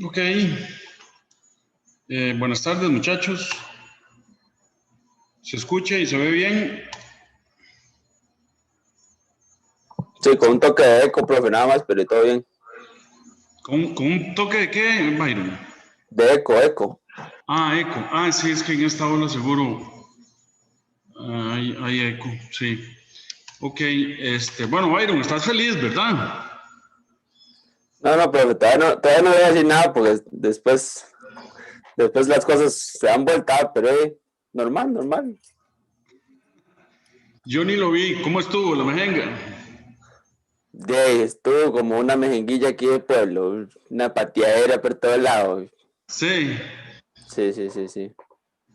Ok. Buenas tardes, muchachos. ¿Se escucha y se ve bien? Sí, con un toque de eco, profe, nada más, pero todo bien. ¿Con un toque de qué, Byron? De eco. Ah, eco. Ah, sí, es que en esta ola seguro hay eco, sí. Ok, bueno, Byron, estás feliz, ¿verdad? No, profe, todavía no voy a decir nada porque después las cosas se dan vuelta, pero normal. Yo ni lo vi. ¿Cómo estuvo la mejenga? De ahí estuvo como una mejenguilla aquí de pueblo, una pateadera por todos lados. Sí, Sí.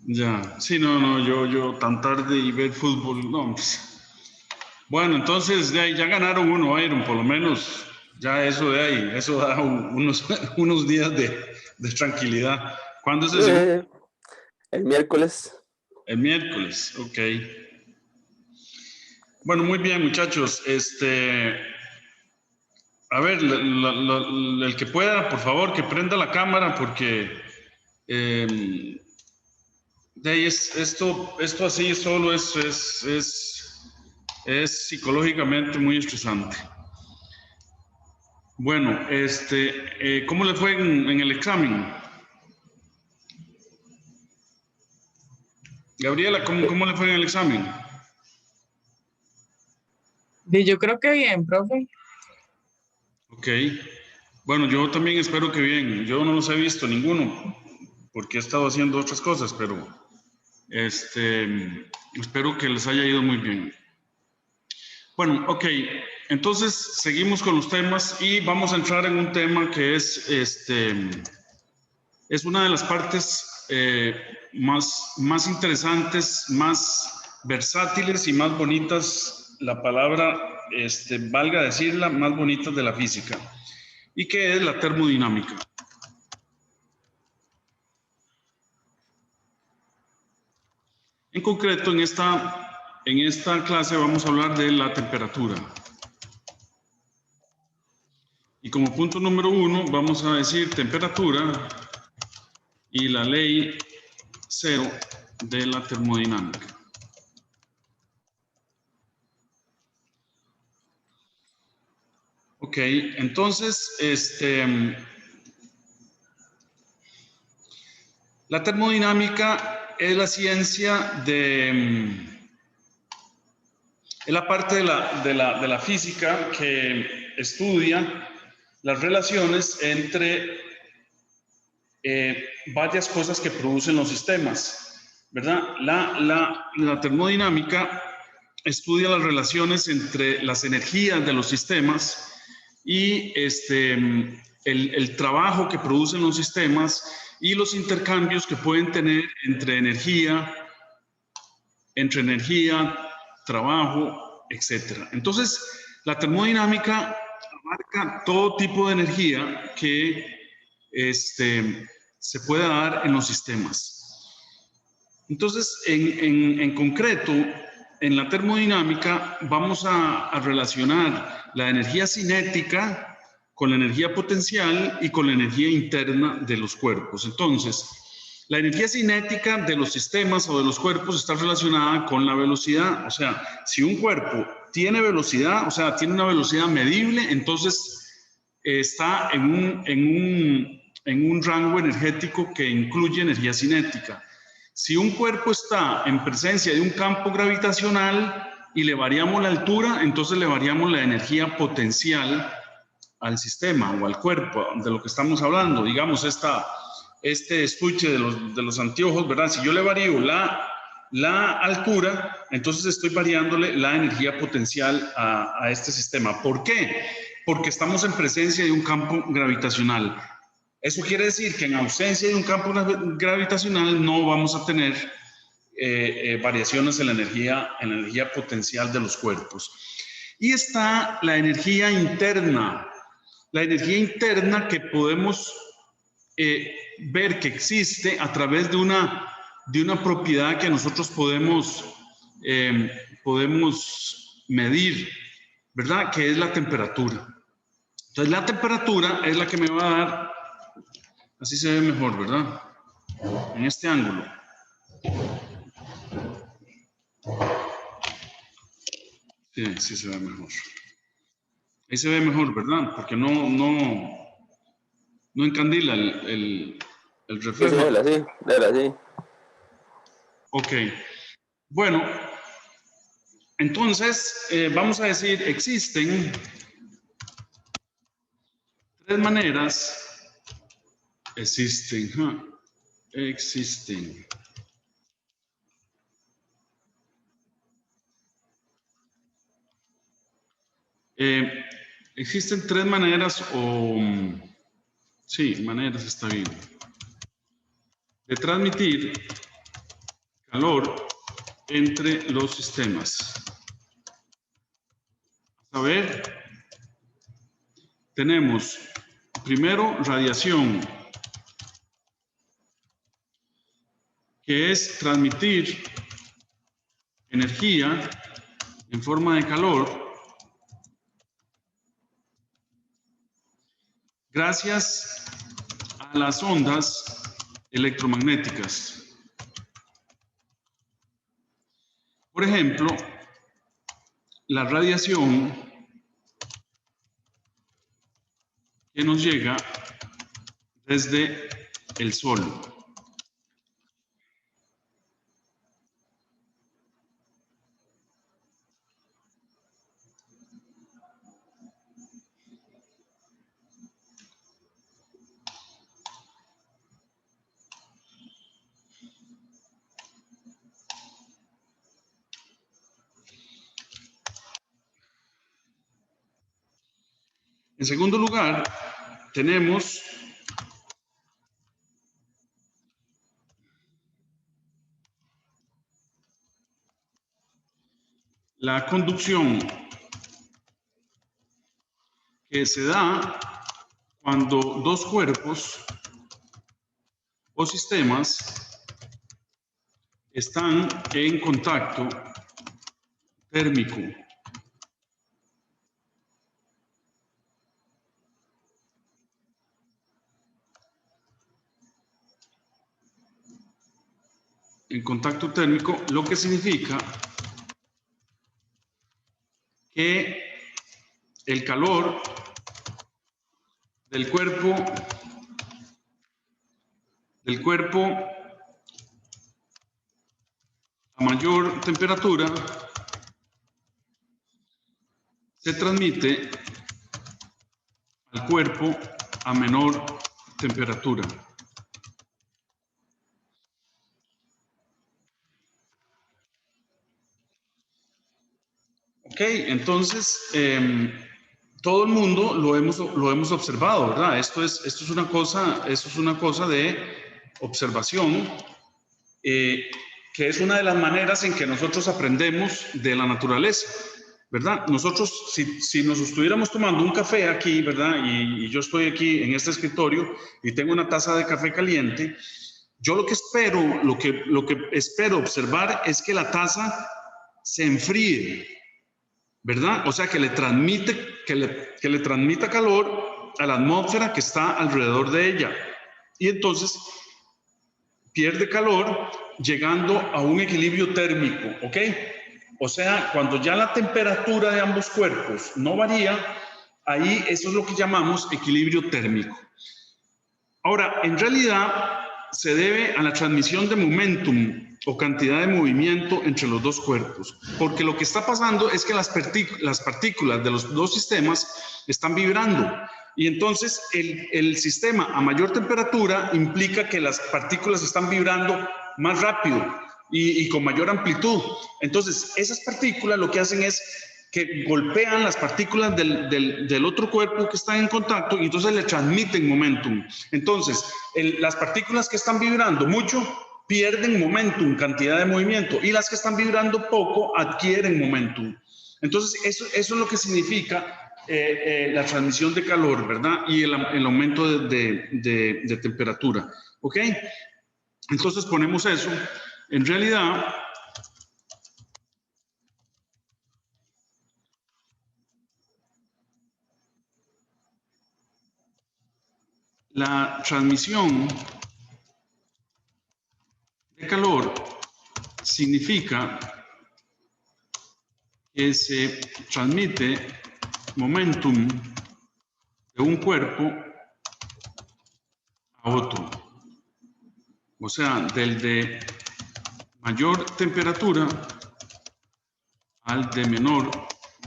ya. Sí, no, yo tan tarde y ver fútbol, no. Pues. Bueno, entonces ya ganaron uno, Byron, por lo menos. Ya eso de ahí, eso da unos días de tranquilidad. ¿Cuándo es el segundo? Eh, el miércoles. El miércoles, ok. Bueno, muy bien, muchachos. A ver, el que pueda, por favor, que prenda la cámara, porque eh, de ahí esto así solo es psicológicamente muy estresante. Bueno, ¿cómo le fue en el examen? Gabriela, ¿cómo le fue en el examen? Yo creo que bien, profe. Ok. Bueno, yo también espero que bien. Yo no los he visto ninguno, porque he estado haciendo otras cosas, pero espero que les haya ido muy bien. Bueno, ok. Entonces seguimos con los temas y vamos a entrar en un tema que es una de las partes más interesantes, más versátiles y más bonitas, la palabra, valga decirla, más bonitas de la física, y que es la termodinámica. En concreto, en esta clase vamos a hablar de la temperatura. Y como punto número 1 vamos a decir temperatura y la ley 0 de la termodinámica. Ok, entonces, la termodinámica es la ciencia es la parte de la física que estudia las relaciones entre varias cosas que producen los sistemas, ¿verdad? La termodinámica estudia las relaciones entre las energías de los sistemas y el trabajo que producen los sistemas y los intercambios que pueden tener entre energía, trabajo, etc. Entonces, la termodinámica abarca todo tipo de energía que se puede dar en los sistemas. Entonces, en concreto, en la termodinámica vamos a relacionar la energía cinética con la energía potencial y con la energía interna de los cuerpos. Entonces, la energía cinética de los sistemas o de los cuerpos está relacionada con la velocidad. O sea, si un cuerpo tiene velocidad, o sea, tiene una velocidad medible, entonces está en un rango energético que incluye energía cinética. Si un cuerpo está en presencia de un campo gravitacional y le variamos la altura, entonces le variamos la energía potencial al sistema o al cuerpo de lo que estamos hablando. Digamos, este estuche de los anteojos, ¿verdad? Si yo le varío la altura, entonces estoy variándole la energía potencial a este sistema. ¿Por qué? Porque estamos en presencia de un campo gravitacional. Eso quiere decir que en ausencia de un campo gravitacional no vamos a tener variaciones en la energía potencial de los cuerpos. Y está la energía interna que podemos ver que existe a través de una propiedad que nosotros podemos medir, ¿verdad? Que es la temperatura. Entonces, la temperatura es la que me va a dar Así se ve mejor, ¿verdad? En este ángulo. Sí, sí se ve mejor. Ahí se ve mejor, ¿verdad? Porque no encandila el Sí, sí, reflejo. déjala así. Ok. Bueno, entonces vamos a decir, existen tres maneras. Existen. Eh, existen tres maneras sí, maneras está bien, de transmitir calor entre los sistemas. A ver, tenemos primero radiación, que es transmitir energía en forma de calor gracias a las ondas electromagnéticas. Por ejemplo, la radiación que nos llega desde el Sol. En segundo lugar, tenemos la conducción, que se da cuando dos cuerpos o sistemas están en contacto térmico. En contacto térmico, lo que significa que el calor del cuerpo a mayor temperatura se transmite al cuerpo a menor temperatura. Ok, entonces todo el mundo lo hemos observado, ¿verdad? Esto es una cosa de observación, que es una de las maneras en que nosotros aprendemos de la naturaleza, ¿verdad? Nosotros, si nos estuviéramos tomando un café aquí, ¿verdad? Y yo estoy aquí en este escritorio y tengo una taza de café caliente, yo lo que espero observar es que la taza se enfríe, ¿verdad? O sea, que le transmita calor a la atmósfera que está alrededor de ella. Y entonces pierde calor llegando a un equilibrio térmico, ¿ok? O sea, cuando ya la temperatura de ambos cuerpos no varía, ahí eso es lo que llamamos equilibrio térmico. Ahora, en realidad se debe a la transmisión de momentum o cantidad de movimiento entre los dos cuerpos, porque lo que está pasando es que las partículas de los dos sistemas están vibrando y entonces el sistema a mayor temperatura implica que las partículas están vibrando más rápido y con mayor amplitud. Entonces, esas partículas lo que hacen es que golpean las partículas del otro cuerpo que están en contacto y entonces le transmiten momentum. Entonces, las partículas que están vibrando mucho pierden momentum, cantidad de movimiento, y las que están vibrando poco adquieren momentum. Entonces, eso es lo que significa la transmisión de calor, ¿verdad? Y el aumento de temperatura. ¿Ok? Entonces ponemos eso. En realidad, La transmisión de calor significa que se transmite momentum de un cuerpo a otro. O sea, del de mayor temperatura al de menor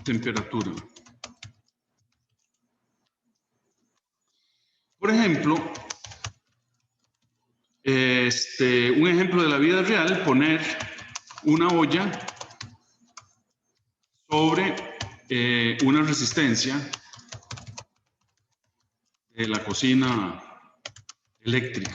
temperatura. Por ejemplo, un ejemplo de la vida real, poner una olla sobre una resistencia de la cocina eléctrica.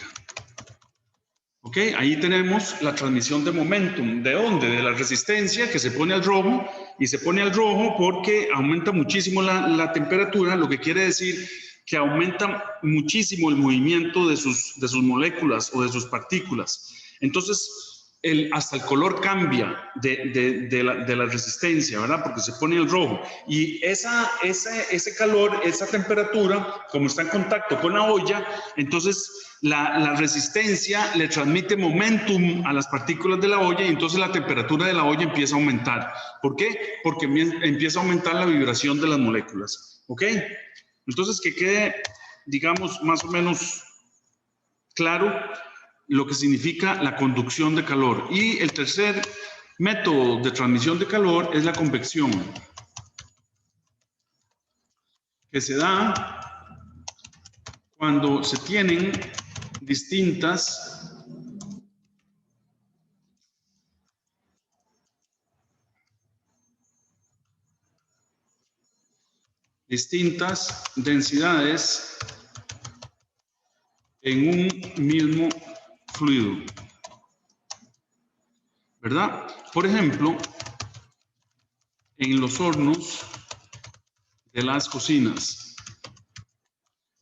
¿Ok? Ahí tenemos la transmisión de momentum. ¿De dónde? De la resistencia que se pone al rojo, y se pone al rojo porque aumenta muchísimo la temperatura, lo que quiere decir que aumenta muchísimo el movimiento de sus moléculas o de sus partículas. Entonces, hasta el color cambia de la resistencia, ¿verdad? Porque se pone el rojo. Y ese calor, esa temperatura, como está en contacto con la olla, entonces la resistencia le transmite momentum a las partículas de la olla, y entonces la temperatura de la olla empieza a aumentar. ¿Por qué? Porque empieza a aumentar la vibración de las moléculas. ¿Ok? Entonces, que quede, digamos, más o menos claro lo que significa la conducción de calor. Y el tercer método de transmisión de calor es la convección, que se da cuando se tienen distintas densidades en un mismo fluido, ¿verdad? Por ejemplo, en los hornos de las cocinas.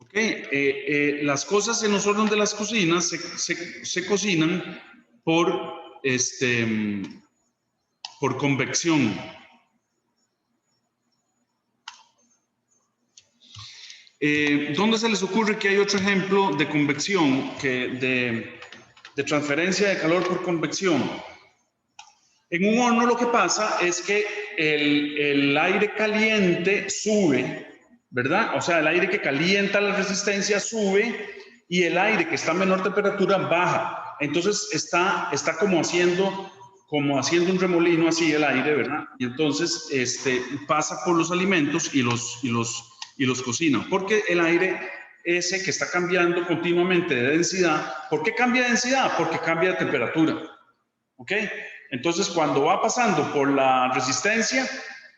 ¿Ok? Las cosas en los hornos de las cocinas se cocinan por convección. ¿Dónde se les ocurre que hay otro ejemplo de convección, de transferencia de calor por convección? En un horno lo que pasa es que el aire caliente sube, ¿verdad? O sea, el aire que calienta la resistencia sube, y el aire que está a menor temperatura baja. Entonces está como haciendo un remolino así el aire, ¿verdad? Y entonces pasa por los alimentos y los cocina, porque el aire ese que está cambiando continuamente de densidad. ¿Por qué cambia de densidad? Porque cambia de temperatura. ¿Ok? Entonces, cuando va pasando por la resistencia,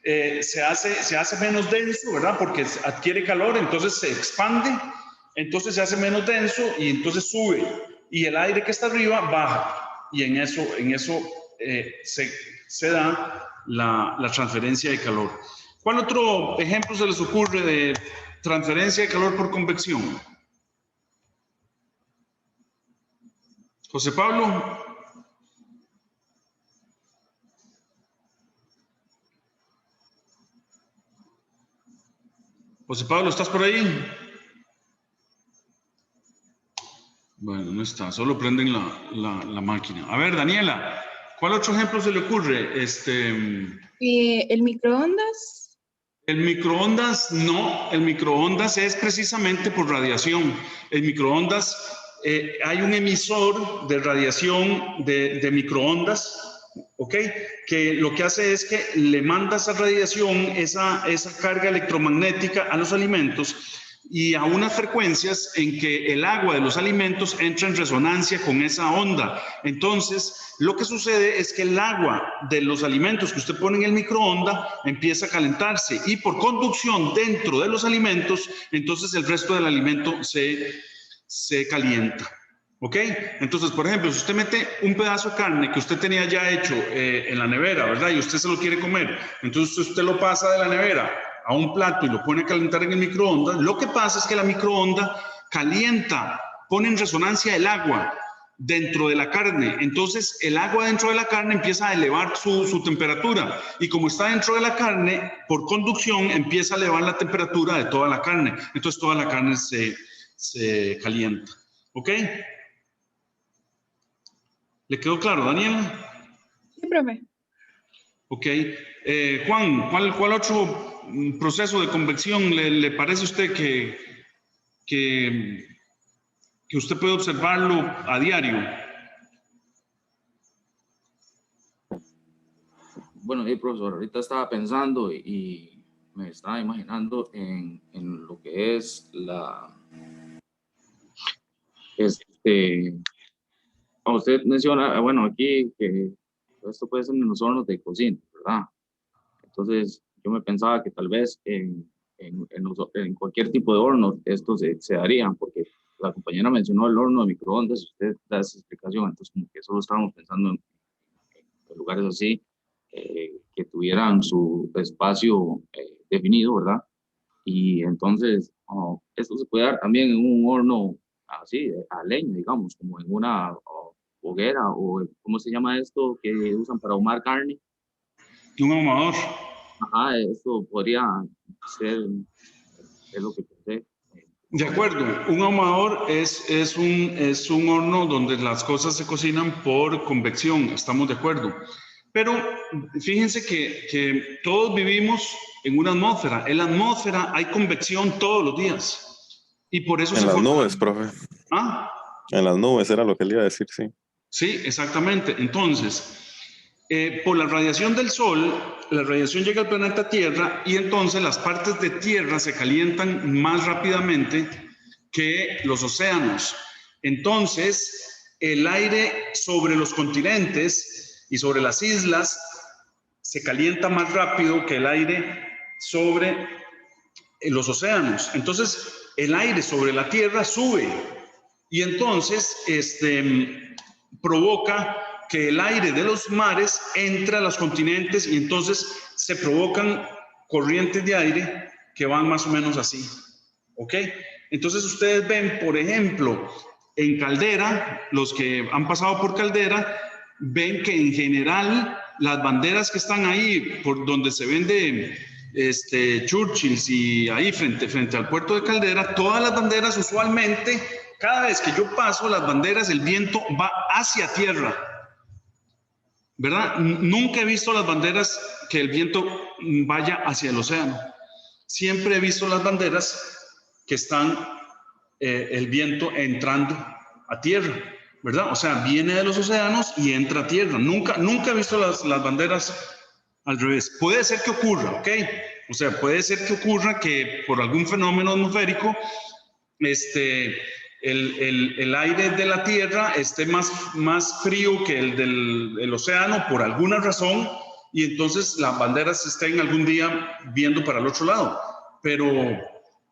se hace menos denso, ¿verdad? Porque adquiere calor, entonces se expande, entonces se hace menos denso y entonces sube. Y el aire que está arriba baja. Y en eso se da la transferencia de calor. ¿Cuál otro ejemplo se les ocurre de transferencia de calor por convección? José Pablo. José Pablo, ¿estás por ahí? Bueno, no está, solo prenden la máquina. A ver, Daniela, ¿cuál otro ejemplo se le ocurre? ¿El microondas? El microondas no, el microondas es precisamente por radiación. El microondas, hay un emisor de radiación de microondas, ¿ok? Que lo que hace es que le manda esa radiación, esa carga electromagnética a los alimentos, y a unas frecuencias en que el agua de los alimentos entra en resonancia con esa onda. Entonces, lo que sucede es que el agua de los alimentos que usted pone en el microondas empieza a calentarse, y por conducción dentro de los alimentos, entonces el resto del alimento se calienta. ¿Ok? Entonces, por ejemplo, si usted mete un pedazo de carne que usted tenía ya hecho en la nevera, ¿verdad? Y usted se lo quiere comer, entonces usted lo pasa de la nevera a un plato y lo pone a calentar en el microondas. Lo que pasa es que la microondas calienta, pone en resonancia el agua dentro de la carne. Entonces el agua dentro de la carne empieza a elevar su temperatura, y como está dentro de la carne, por conducción empieza a elevar la temperatura de toda la carne. Entonces toda la carne se calienta. ¿Ok? ¿Le quedó claro, Daniela? Sí, profe. Ok. Juan, ¿cuál otro proceso de convección le parece a usted que usted puede observarlo a diario? Bueno, profesor, ahorita estaba pensando y me estaba imaginando en lo que es usted menciona, bueno, aquí que esto puede ser en los hornos de cocina, ¿verdad? Entonces, yo me pensaba que tal vez en cualquier tipo de horno esto se daría, porque la compañera mencionó el horno de microondas, usted da esa explicación, entonces como que solo estábamos pensando en lugares así, que tuvieran su espacio definido, ¿verdad? Y entonces, esto se puede dar también en un horno así, a leña, digamos, como en una hoguera, o ¿cómo se llama esto que usan para ahumar carne? Un ahumador. Ajá, esto podría ser, es lo que pensé. De acuerdo, un ahumador es un horno donde las cosas se cocinan por convección, estamos de acuerdo. Pero fíjense que todos vivimos en una atmósfera. En la atmósfera hay convección todos los días. Y por eso En las nubes, profe. ¿Ah? En las nubes era lo que le iba a decir, sí. Sí, exactamente. Entonces, por la radiación del Sol, la radiación llega al planeta Tierra y entonces las partes de Tierra se calientan más rápidamente que los océanos. Entonces, el aire sobre los continentes y sobre las islas se calienta más rápido que el aire sobre los océanos. Entonces, el aire sobre la Tierra sube y entonces provoca que el aire de los mares entre a los continentes y entonces se provocan corrientes de aire que van más o menos así. ¿Ok? Entonces ustedes ven, por ejemplo, en Caldera, los que han pasado por Caldera, ven que en general las banderas que están ahí, por donde se vende Churchills y ahí frente al puerto de Caldera, todas las banderas usualmente, cada vez que yo paso las banderas, el viento va hacia tierra, ¿verdad? Nunca he visto las banderas que el viento vaya hacia el océano. Siempre he visto las banderas que están el viento entrando a tierra, ¿verdad? O sea, viene de los océanos y entra a tierra. Nunca he visto las banderas al revés. Puede ser que ocurra, ¿ok? O sea, puede ser que ocurra que por algún fenómeno atmosférico el aire de la tierra esté más frío que el del océano por alguna razón y entonces las banderas estén algún día viendo para el otro lado. Pero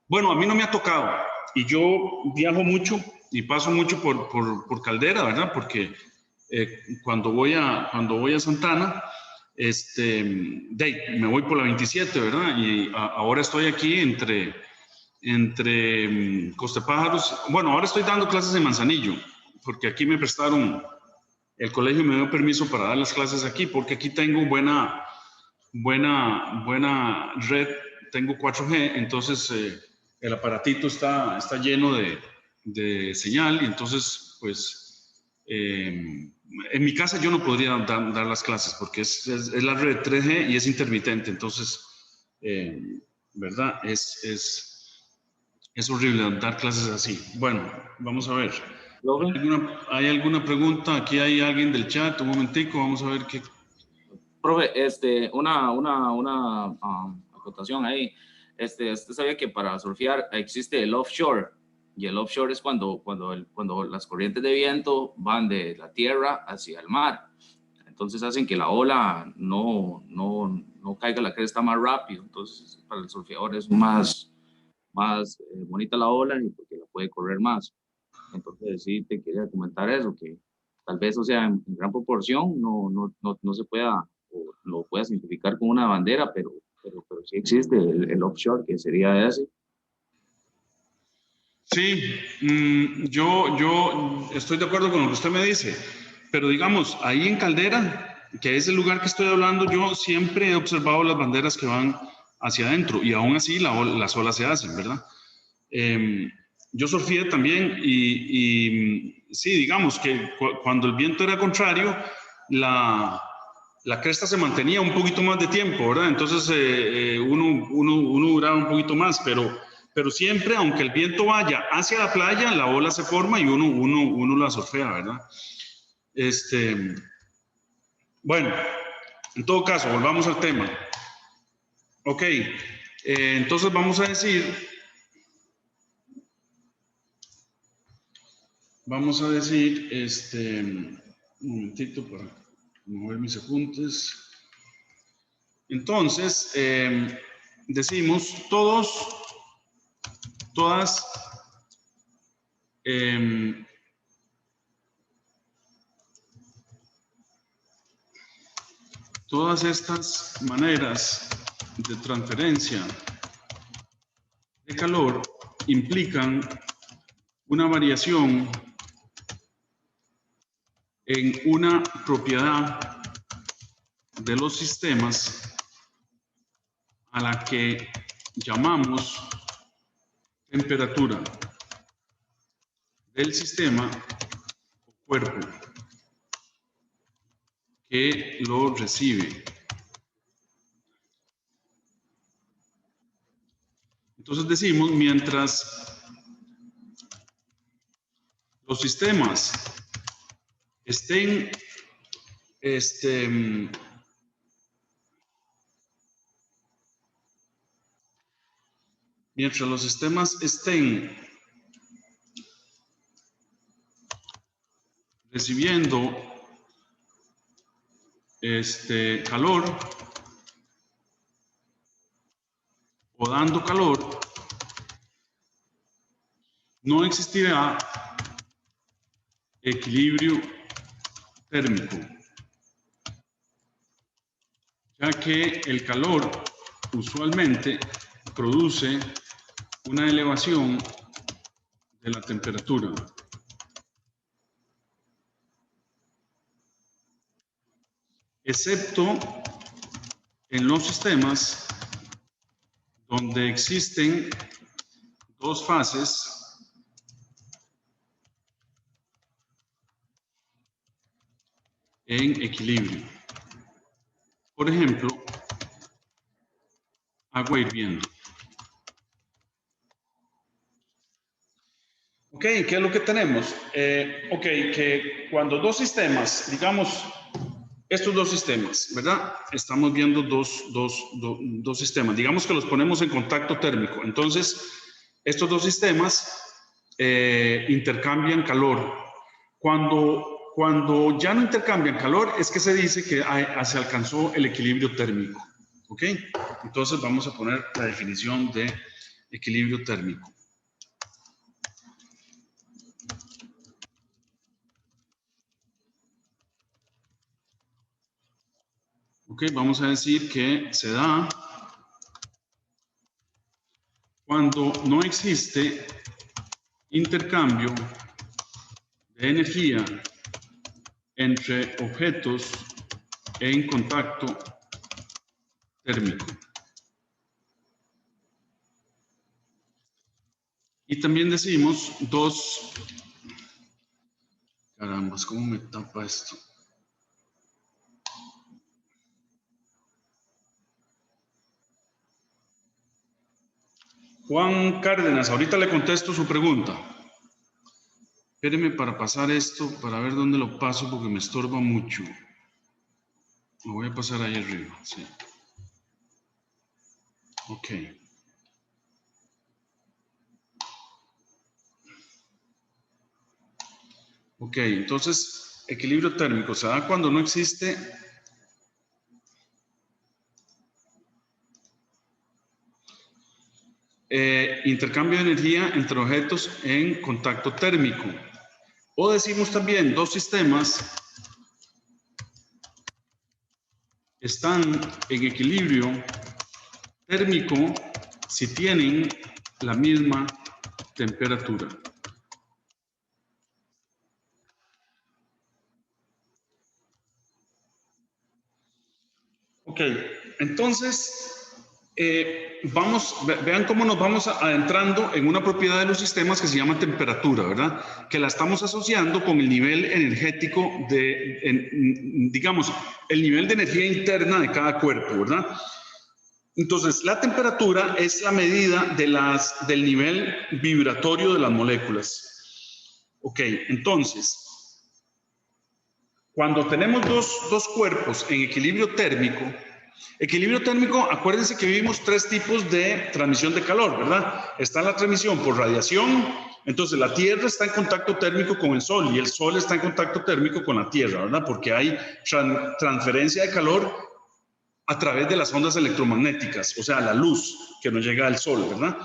bueno, a mí no me ha tocado y yo viajo mucho y paso mucho por Caldera, ¿verdad? Porque cuando voy a Santana, me voy por la 27, ¿verdad? Y ahora estoy aquí entre Costepájaros. Bueno, ahora estoy dando clases en Manzanillo, porque aquí me prestaron, el colegio me dio permiso para dar las clases aquí, porque aquí tengo buena red, tengo 4G, entonces el aparatito está lleno de señal y entonces pues en mi casa yo no podría dar las clases porque es la red 3G y es intermitente, entonces verdad es horrible dar clases así. Bueno, vamos a ver. ¿Hay alguna pregunta? Aquí hay alguien del chat, un momentico, vamos a ver qué. Profe, una acotación ahí. Usted sabía que para surfear existe el offshore, y el offshore es cuando las corrientes de viento van de la tierra hacia el mar. Entonces hacen que la ola no caiga la cresta más rápido. Entonces para el surfeador es más bonita la ola y porque la puede correr más. Entonces sí te quería comentar eso, que tal vez, o sea, en gran proporción no se pueda, o lo puedas identificar con una bandera, pero sí existe el offshore, que sería ese. Sí, yo estoy de acuerdo con lo que usted me dice, pero digamos, ahí en Caldera, que es el lugar que estoy hablando, yo siempre he observado las banderas que van hacia adentro y aún así las olas se hacen, ¿verdad? yo surfeé también y sí, digamos que cuando el viento era contrario, la cresta se mantenía un poquito más de tiempo, ¿verdad? Entonces uno duraba un poquito más, pero siempre, aunque el viento vaya hacia la playa, la ola se forma y uno la surfea, ¿verdad? Bueno, en todo caso, volvamos al tema. Ok, entonces vamos a decir, un momentito para mover mis apuntes. Entonces, decimos todas estas maneras de transferencia de calor implican una variación en una propiedad de los sistemas a la que llamamos temperatura del sistema o cuerpo que lo recibe. Entonces decimos, mientras los sistemas estén recibiendo calor o dando calor, no existirá equilibrio térmico, ya que el calor usualmente produce una elevación de la temperatura. Excepto en los sistemas donde existen dos fases en equilibrio. Por ejemplo, agua hirviendo. Ok, ¿qué es lo que tenemos? Ok, que cuando dos sistemas, digamos, estos dos sistemas, ¿verdad? Estamos viendo dos sistemas. Digamos que los ponemos en contacto térmico. Entonces, estos dos sistemas intercambian calor. Cuando ya no intercambian calor, es que se dice que se alcanzó el equilibrio térmico. ¿Ok? Entonces, vamos a poner la definición de equilibrio térmico. Ok, vamos a decir que se da cuando no existe intercambio de energía entre objetos en contacto térmico. Y también decimos carambas, ¿cómo me tapa esto? Juan Cárdenas, ahorita le contesto su pregunta. Espéreme para pasar esto, para ver dónde lo paso, porque me estorba mucho. Lo voy a pasar ahí arriba, sí. Ok. Ok, entonces, equilibrio térmico se da cuando no existe intercambio de energía entre objetos en contacto térmico. O decimos también, dos sistemas están en equilibrio térmico si tienen la misma temperatura. Ok, entonces, Vean cómo nos vamos adentrando en una propiedad de los sistemas que se llama temperatura, ¿verdad? Que la estamos asociando con el nivel energético digamos, el nivel de energía interna de cada cuerpo, ¿verdad? Entonces, la temperatura es la medida del nivel vibratorio de las moléculas. Ok, entonces, cuando tenemos dos cuerpos en equilibrio térmico, acuérdense que vivimos tres tipos de transmisión de calor, ¿verdad? Está la transmisión por radiación, entonces la Tierra está en contacto térmico con el Sol y el Sol está en contacto térmico con la Tierra, ¿verdad? Porque hay transferencia de calor a través de las ondas electromagnéticas, o sea, la luz que nos llega del Sol, ¿verdad?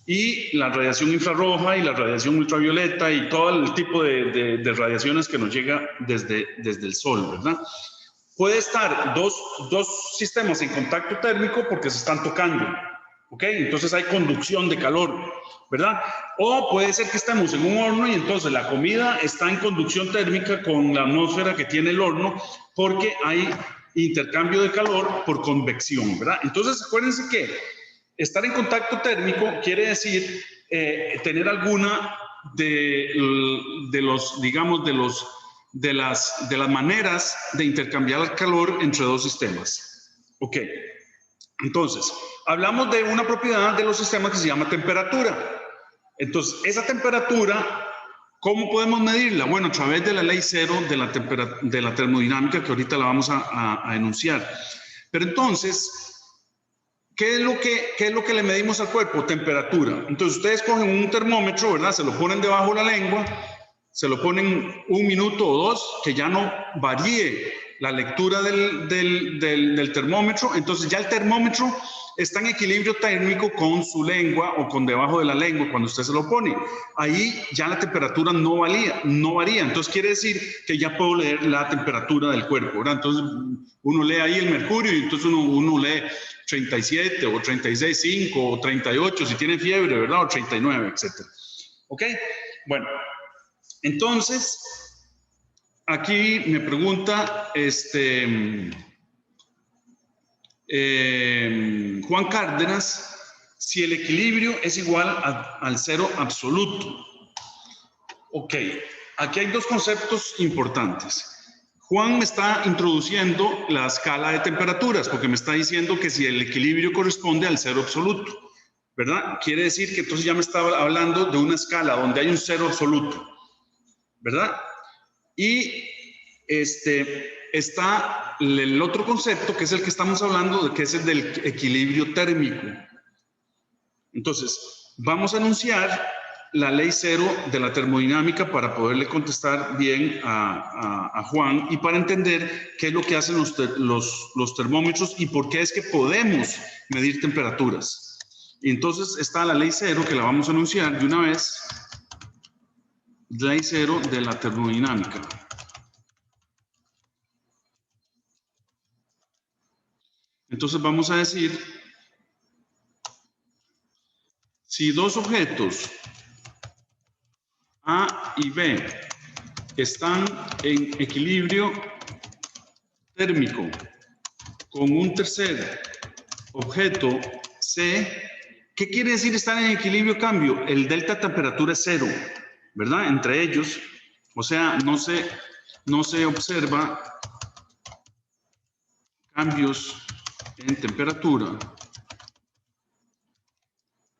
Y la radiación infrarroja y la radiación ultravioleta y todo el tipo de radiaciones que nos llega desde el Sol, ¿verdad? Puede estar dos sistemas en contacto térmico porque se están tocando, ¿ok? Entonces hay conducción de calor, ¿verdad? O puede ser que estemos en un horno y entonces la comida está en conducción térmica con la atmósfera que tiene el horno porque hay intercambio de calor por convección, ¿verdad? Entonces acuérdense que estar en contacto térmico quiere decir tener alguna de los, digamos, de las maneras de intercambiar el calor entre dos sistemas. Ok, entonces, hablamos de una propiedad de los sistemas que se llama temperatura. Entonces, esa temperatura, ¿cómo podemos medirla? Bueno, a través de la ley cero de la termodinámica, que ahorita la vamos a enunciar. Pero entonces, ¿qué es lo que le medimos al cuerpo? Temperatura. Entonces, ustedes cogen un termómetro, ¿verdad? Se lo ponen debajo de la lengua, se lo ponen 1 minuto o 2, que ya no varíe la lectura del termómetro. Entonces ya el termómetro está en equilibrio térmico con su lengua o con debajo de la lengua cuando usted se lo pone. Ahí ya la temperatura no varía. Entonces quiere decir que ya puedo leer la temperatura del cuerpo, ¿verdad? Entonces uno lee ahí el mercurio y entonces uno lee 37 o 36,5 o 38 si tiene fiebre, ¿verdad? O 39, etcétera. ¿Ok? Bueno. Entonces, aquí me pregunta Juan Cárdenas si el equilibrio es igual al cero absoluto. Ok, aquí hay dos conceptos importantes. Juan me está introduciendo la escala de temperaturas porque me está diciendo que si el equilibrio corresponde al cero absoluto, ¿verdad? Quiere decir que entonces ya me está hablando de una escala donde hay un cero absoluto, ¿verdad? Y está el otro concepto, que es el que estamos hablando, que es el del equilibrio térmico. Entonces, vamos a enunciar la ley cero de la termodinámica para poderle contestar bien a Juan y para entender qué es lo que hacen los termómetros y por qué es que podemos medir temperaturas. Y entonces está la ley cero, que la vamos a enunciar de una vez. Ley cero de la termodinámica. Entonces vamos a decir, si dos objetos A y B están en equilibrio térmico con un tercer objeto C, ¿qué quiere decir estar en equilibrio cambio? El delta de temperatura es cero, ¿verdad? Entre ellos, o sea, no se observa cambios en temperatura,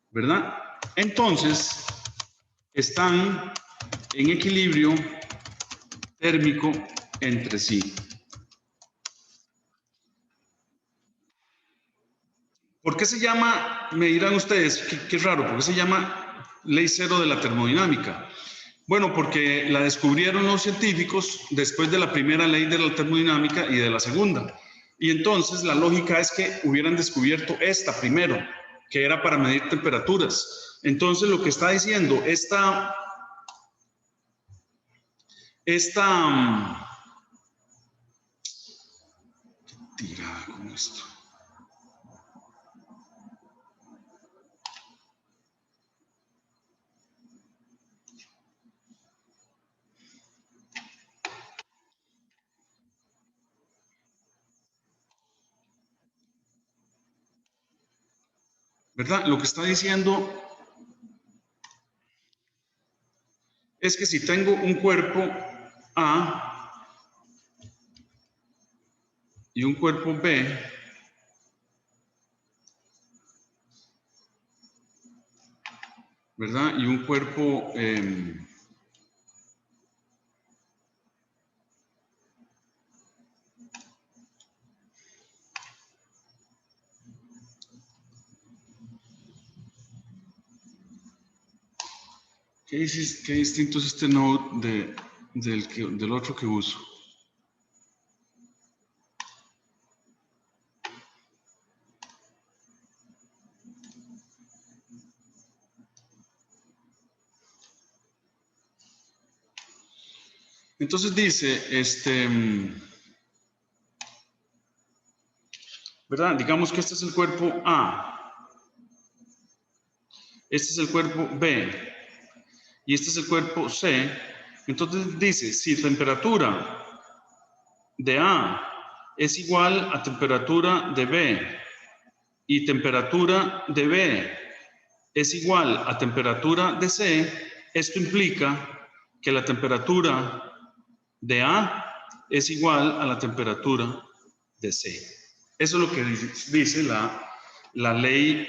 ¿verdad? Entonces, están en equilibrio térmico entre sí. ¿Por qué se llama, me dirán ustedes, qué raro, por qué se llama ley cero de la termodinámica? Bueno, porque la descubrieron los científicos después de la primera ley de la termodinámica y de la segunda. Y entonces la lógica es que hubieran descubierto esta primero, que era para medir temperaturas. Entonces lo que está diciendo esta tirada con esto. ¿verdad? Lo que está diciendo es que si tengo un cuerpo A y un cuerpo B, ¿verdad? Y un cuerpo ¿qué distinto es este node del otro que uso? Entonces dice, ¿verdad? Digamos que este es el cuerpo A, este es el cuerpo B y este es el cuerpo C. Entonces dice, si temperatura de A es igual a temperatura de B y temperatura de B es igual a temperatura de C, esto implica que la temperatura de A es igual a la temperatura de C. Eso es lo que dice la ley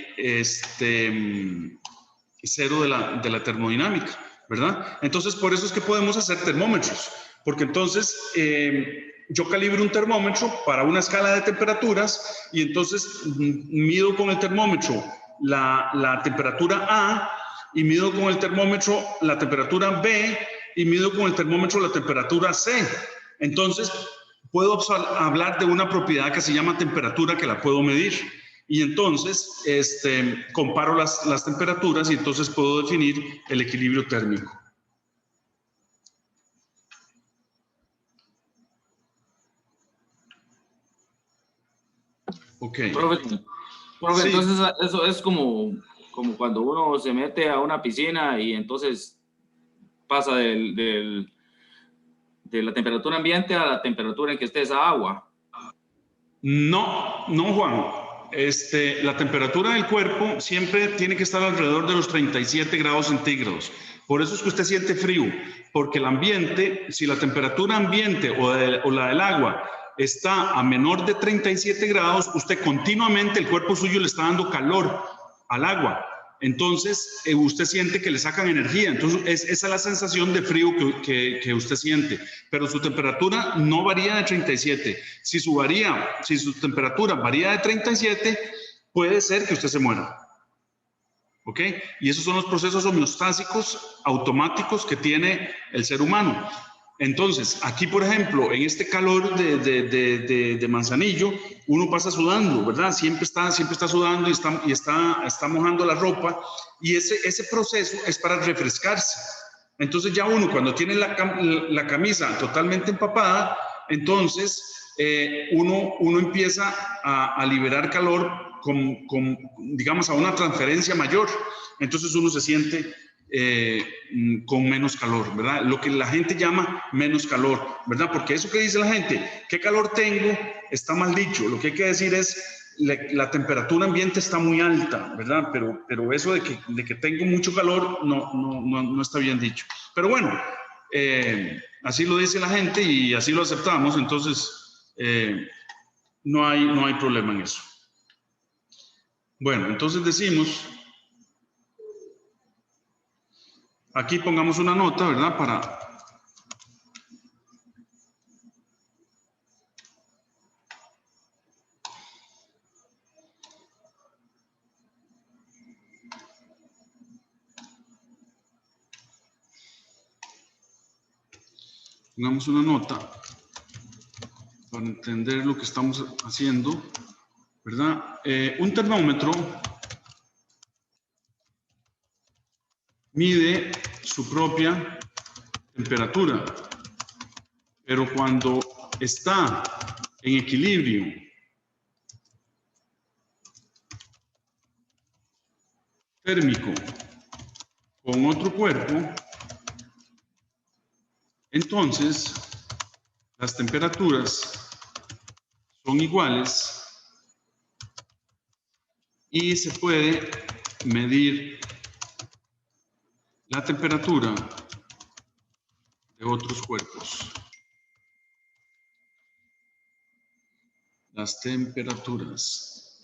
cero de la termodinámica, ¿verdad? Entonces, por eso es que podemos hacer termómetros, porque entonces yo calibro un termómetro para una escala de temperaturas y entonces mido con el termómetro la temperatura A y mido con el termómetro la temperatura B y mido con el termómetro la temperatura C. Entonces, puedo hablar de una propiedad que se llama temperatura que la puedo medir. Y entonces, comparo las temperaturas y entonces puedo definir el equilibrio térmico. Ok. Profe, Sí. entonces eso es como cuando uno se mete a una piscina y entonces pasa de la temperatura ambiente a la temperatura en que esté esa agua. No, Juan. La temperatura del cuerpo siempre tiene que estar alrededor de los 37 grados centígrados. Por eso es que usted siente frío, porque el ambiente, si la temperatura ambiente o la del agua está a menor de 37 grados, usted continuamente, el cuerpo suyo le está dando calor al agua. Entonces, usted siente que le sacan energía. Entonces, esa es la sensación de frío que usted siente. Pero su temperatura no varía de 37. Si su temperatura varía de 37, puede ser que usted se muera. ¿Ok? Y esos son los procesos homeostásicos automáticos que tiene el ser humano. Entonces, aquí, por ejemplo, en este calor de Manzanillo, uno pasa sudando, ¿verdad? Siempre está sudando y está mojando la ropa. Y ese proceso es para refrescarse. Entonces, ya uno, cuando tiene la camisa totalmente empapada, entonces uno empieza a liberar calor digamos, a una transferencia mayor. Entonces, uno se siente con menos calor, ¿verdad? Lo que la gente llama menos calor, ¿verdad? Porque eso que dice la gente, ¿qué calor tengo? Está mal dicho. Lo que hay que decir es, la temperatura ambiente está muy alta, ¿verdad? Pero eso de que tengo mucho calor no está bien dicho. Pero bueno, así lo dice la gente y así lo aceptamos, entonces no hay problema en eso. Bueno, entonces decimos... Aquí pongamos una nota, ¿verdad? Pongamos una nota para entender lo que estamos haciendo, ¿verdad? Un termómetro mide su propia temperatura, pero cuando está en equilibrio térmico con otro cuerpo, entonces las temperaturas son iguales y se puede medir la temperatura de otros cuerpos. Las temperaturas.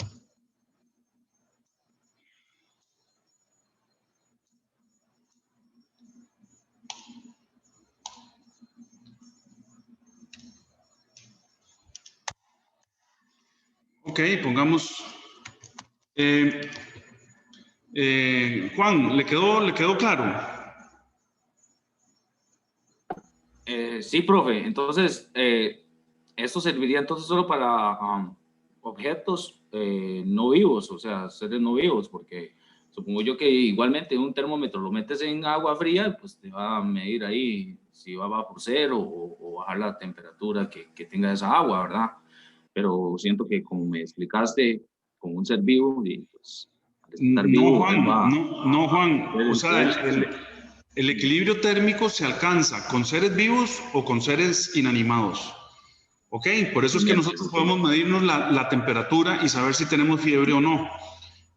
Ok, pongamos... Juan, ¿le quedó claro? Sí, profe. Entonces, esto serviría entonces solo para objetos no vivos, o sea, seres no vivos, porque supongo yo que igualmente un termómetro lo metes en agua fría, pues te va a medir ahí si va bajo cero o bajar la temperatura que tenga esa agua, ¿verdad? Pero siento que como me explicaste, con un ser vivo, y pues al estar No, vivo, Juan, él va no, Juan. O sea, poder. el equilibrio térmico se alcanza con seres vivos o con seres inanimados. ¿Ok? Por eso es que nosotros podemos medirnos la temperatura y saber si tenemos fiebre o no.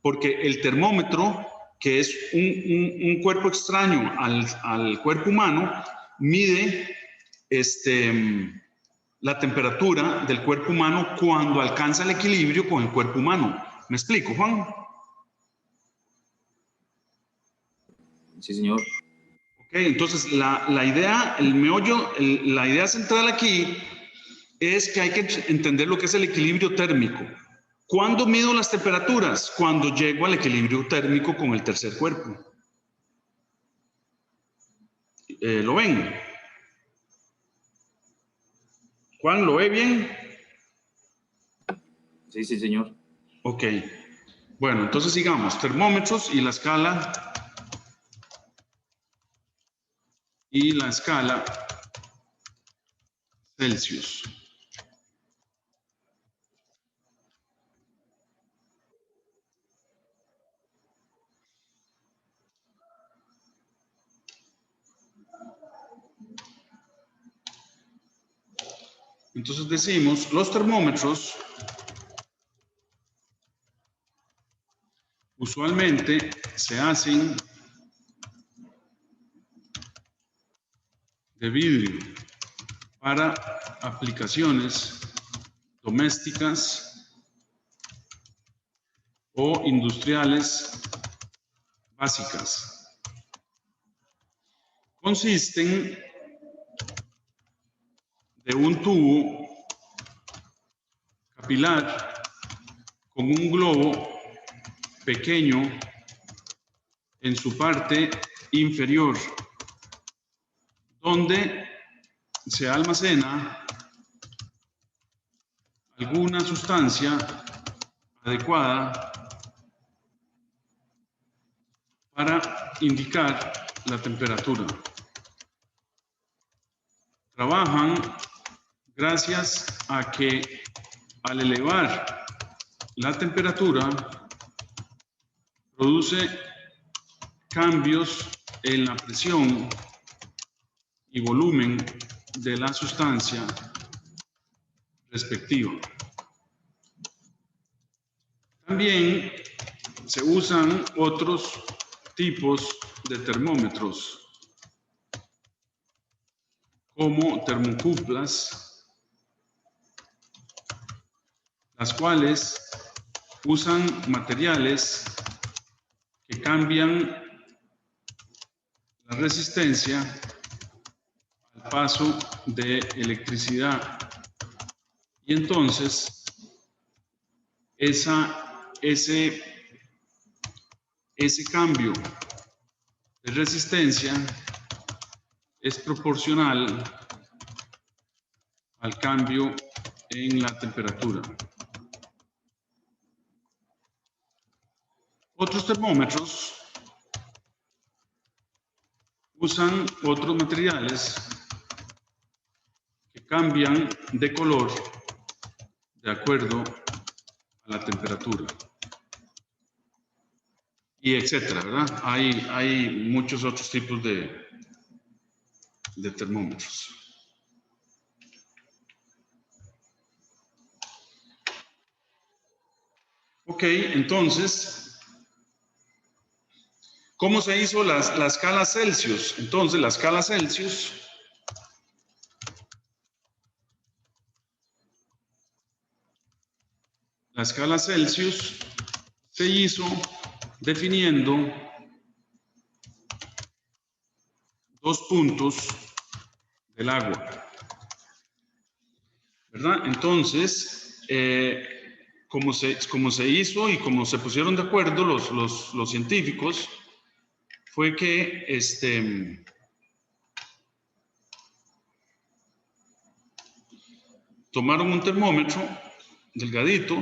Porque el termómetro, que es un cuerpo extraño al cuerpo humano, mide la temperatura del cuerpo humano cuando alcanza el equilibrio con el cuerpo humano. ¿Me explico, Juan? Sí, señor. Ok, entonces la idea, el meollo, la idea central aquí es que hay que entender lo que es el equilibrio térmico. ¿Cuándo mido las temperaturas? Cuando llego al equilibrio térmico con el tercer cuerpo. ¿Lo ven? Juan, ¿lo ve bien? Sí, sí, señor. Ok. Bueno, entonces sigamos. Termómetros y la escala. Y la escala Celsius. Entonces decimos, los termómetros usualmente se hacen de vidrio para aplicaciones domésticas o industriales básicas. Consisten de un tubo capilar con un globo pequeño en su parte inferior, donde se almacena alguna sustancia adecuada para indicar la temperatura. Trabajan gracias a que al elevar la temperatura produce cambios en la presión y volumen de la sustancia respectiva. También se usan otros tipos de termómetros, como termocuplas, las cuales usan materiales que cambian la resistencia al paso de electricidad. Y entonces, ese cambio de resistencia es proporcional al cambio en la temperatura. Otros termómetros usan otros materiales que cambian de color de acuerdo a la temperatura. Y etcétera, ¿verdad? Hay muchos otros tipos de termómetros. Ok, entonces, ¿cómo se hizo la escala Celsius? Entonces, la escala Celsius se hizo definiendo dos puntos del agua, ¿verdad? Entonces, como se hizo y como se pusieron de acuerdo los científicos, fue que tomaron un termómetro delgadito,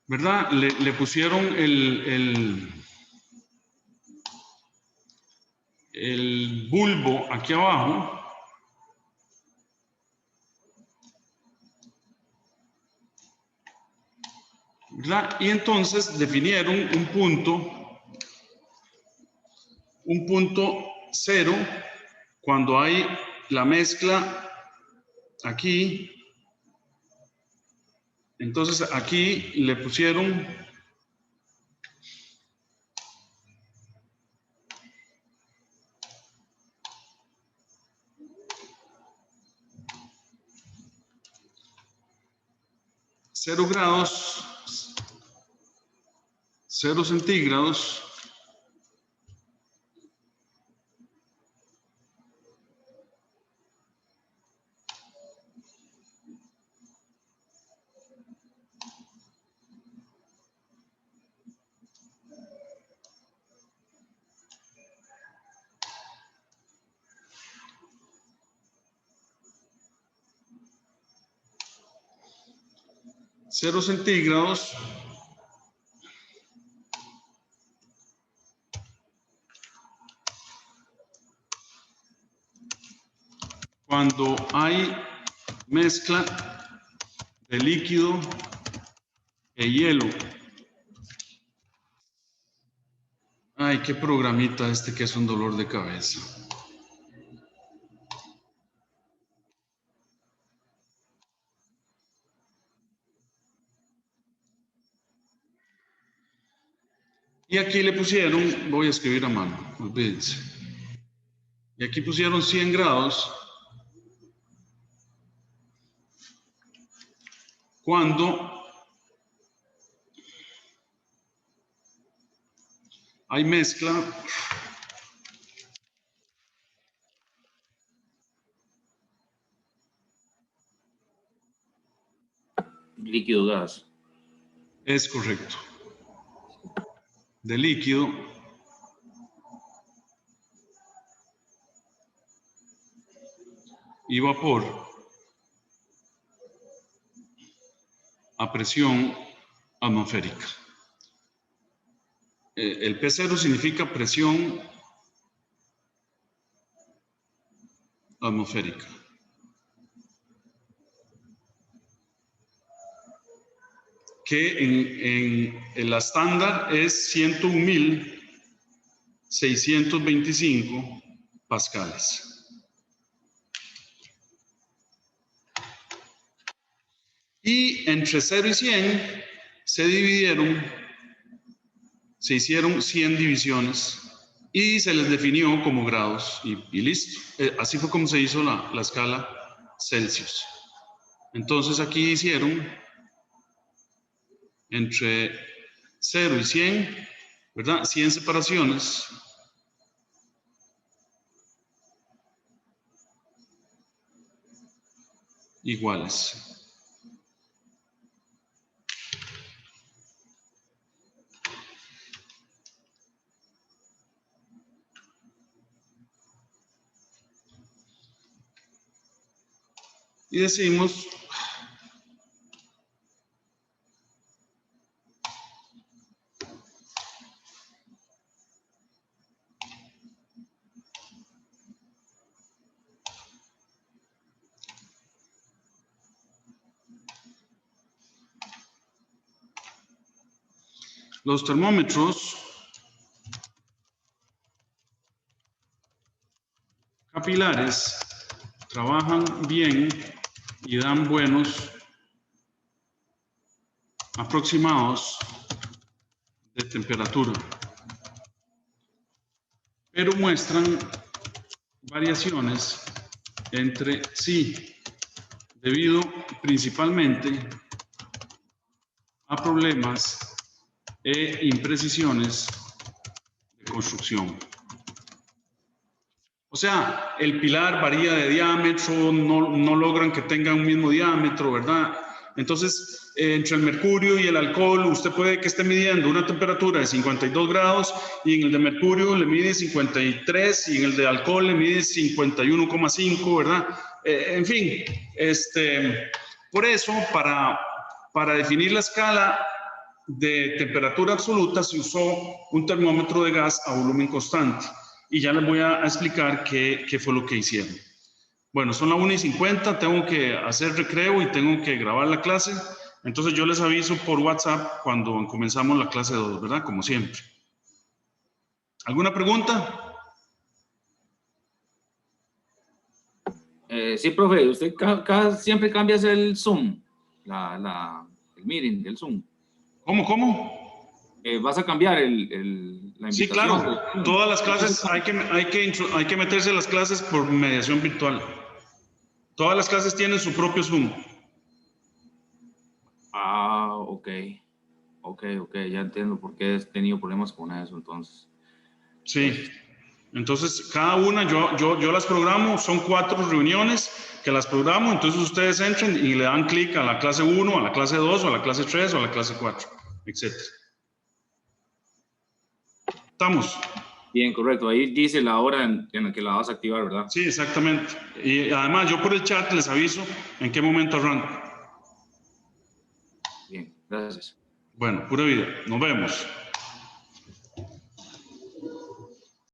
¿verdad? Le pusieron el bulbo aquí abajo, ¿verdad? Y entonces definieron un punto cero cuando hay la mezcla aquí. Entonces aquí le pusieron 0 grados, 0 centígrados, cuando hay mezcla de líquido e hielo. Ay, qué programita este que es un dolor de cabeza. Y aquí le pusieron, voy a escribir a mano, olvídense. Y aquí pusieron 100 grados cuando hay mezcla Líquido gas. es correcto, de líquido y vapor a presión atmosférica. El P0 significa presión atmosférica. Que en la estándar es 101.625 pascales. Y entre 0 y 100 se hicieron 100 divisiones y se les definió como grados y listo. Así fue como se hizo la escala Celsius. Entonces aquí hicieron entre 0 y 100, ¿verdad? 100 separaciones. Iguales. Y decimos, Los termómetros capilares trabajan bien y dan buenos aproximados de temperatura, pero muestran variaciones entre sí, debido principalmente a problemas e imprecisiones de construcción. O sea, el pilar varía de diámetro, no logran que tengan un mismo diámetro, ¿verdad? Entonces, entre el mercurio y el alcohol, usted puede que esté midiendo una temperatura de 52 grados y en el de mercurio le mide 53 y en el de alcohol le mide 51,5, ¿verdad? En fin, por eso, para definir la escala de temperatura absoluta se usó un termómetro de gas a volumen constante. Y ya les voy a explicar qué fue lo que hicieron. Bueno, son las 1:50, tengo que hacer recreo y tengo que grabar la clase. Entonces yo les aviso por WhatsApp cuando comenzamos la clase 2, ¿verdad? Como siempre. ¿Alguna pregunta? Sí, profe, usted siempre cambia el Zoom, el meeting del Zoom. ¿Cómo? ¿Vas a cambiar la invitación? Sí, claro. Todas las clases hay que meterse a las clases por mediación virtual. Todas las clases tienen su propio Zoom. Ah, ok, ya entiendo por qué he tenido problemas con eso, entonces. Sí. Entonces, cada una, yo las programo, son 4 reuniones que las programo, entonces ustedes entran y le dan clic a la clase 1, a la clase 2, o a la clase 3, o a la clase 4, etc. ¿Estamos? Bien, correcto. Ahí dice la hora en la que la vas a activar, ¿verdad? Sí, exactamente. Y además, yo por el chat les aviso en qué momento arranco. Bien, gracias. Bueno, pura vida. Nos vemos.